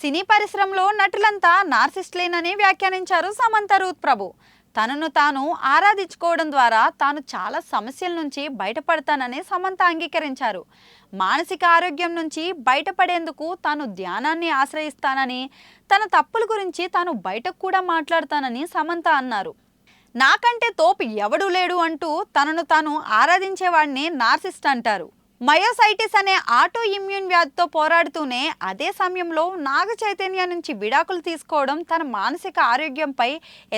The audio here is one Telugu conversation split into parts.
సినీ పరిశ్రమలో నటులంతా నార్సిస్టులేనని వ్యాఖ్యానించారు సమంత రూత్ ప్రభు. తనను తాను ఆరాధించుకోవడం ద్వారా తాను చాలా సమస్యల నుంచి బయటపడతానని సమంత అంగీకరించారు. మానసిక ఆరోగ్యం నుంచి బయటపడేందుకు తాను ధ్యానాన్ని ఆశ్రయిస్తానని, తన తప్పుల గురించి తాను బయటకు కూడా మాట్లాడతానని సమంత అన్నారు. నాకంటే తోపు ఎవడూ లేడు అంటూ తనను తాను ఆరాధించేవాడిని నార్సిస్ట్ అంటారు. మయోసైటిస్ అనే ఆటో ఇమ్యూన్ వ్యాధితో పోరాడుతూనే అదే సమయంలో నాగ చైతన్య నుంచి విడాకులు తీసుకోవడం తన మానసిక ఆరోగ్యంపై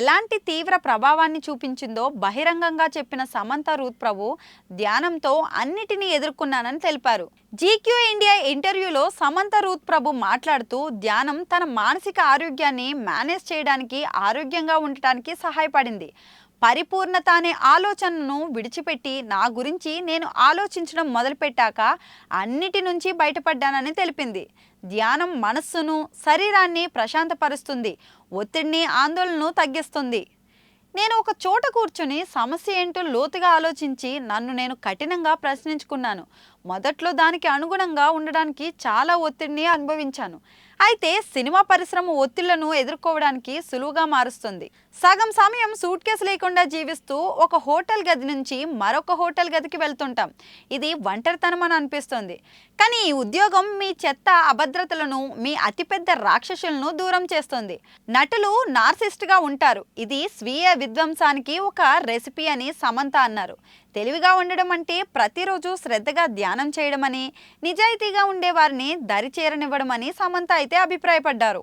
ఎలాంటి తీవ్ర ప్రభావాన్ని చూపించిందో బహిరంగంగా చెప్పిన సమంత రూత్ ప్రభు ధ్యానంతో అన్నిటినీ ఎదుర్కొన్నానని తెలిపారు. జీక్యూ ఇండియా ఇంటర్వ్యూలో సమంత రూత్ ప్రభు మాట్లాడుతూ ధ్యానం తన మానసిక ఆరోగ్యాన్ని మేనేజ్ చేయడానికి, ఆరోగ్యంగా ఉండటానికి సహాయపడింది. పరిపూర్ణత అనే ఆలోచనను విడిచిపెట్టి నా గురించి నేను ఆలోచించడం మొదలుపెట్టాక అన్నిటి నుంచి బయటపడ్డానని తెలిపింది. ధ్యానం మనస్సును, శరీరాన్ని ప్రశాంతపరుస్తుంది, ఒత్తిడిని, ఆందోళనను తగ్గిస్తుంది. నేను ఒక చోట కూర్చుని సమస్య ఏంటో లోతుగా ఆలోచించి నన్ను నేను కఠినంగా ప్రశ్నించుకున్నాను. మొదట్లో దానికి అనుగుణంగా ఉండడానికి చాలా ఒత్తిడిని అనుభవించాను. అయితే సినిమా పరిశ్రమ ఒత్తిళ్లను ఎదుర్కోవడానికి సులువుగా మారుస్తుంది. సగం సమయం సూట్ కేసు లేకుండా జీవిస్తూ ఒక హోటల్ గది నుంచి మరొక హోటల్ గదికి వెళ్తుంటాం. ఇది ఒంటరితనం అని అనిపిస్తుంది. కానీ ఈ ఉద్యోగం మీ చెత్త అభద్రతలను, మీ అతిపెద్ద రాక్షసులను దూరం చేస్తుంది. నటులు నార్సిస్ట్గా ఉంటారు. ఇది స్వీయ విధ్వంసానికి ఒక రెసిపీ అని సమంత అన్నారు. తెలివిగా ఉండడం అంటే ప్రతిరోజు శ్రద్ధగా ధ్యానం చేయడం అని, నిజాయితీగా ఉండే వారిని దరి చేరనివ్వడం అని సమంత అయితే అభిప్రాయపడ్డారు.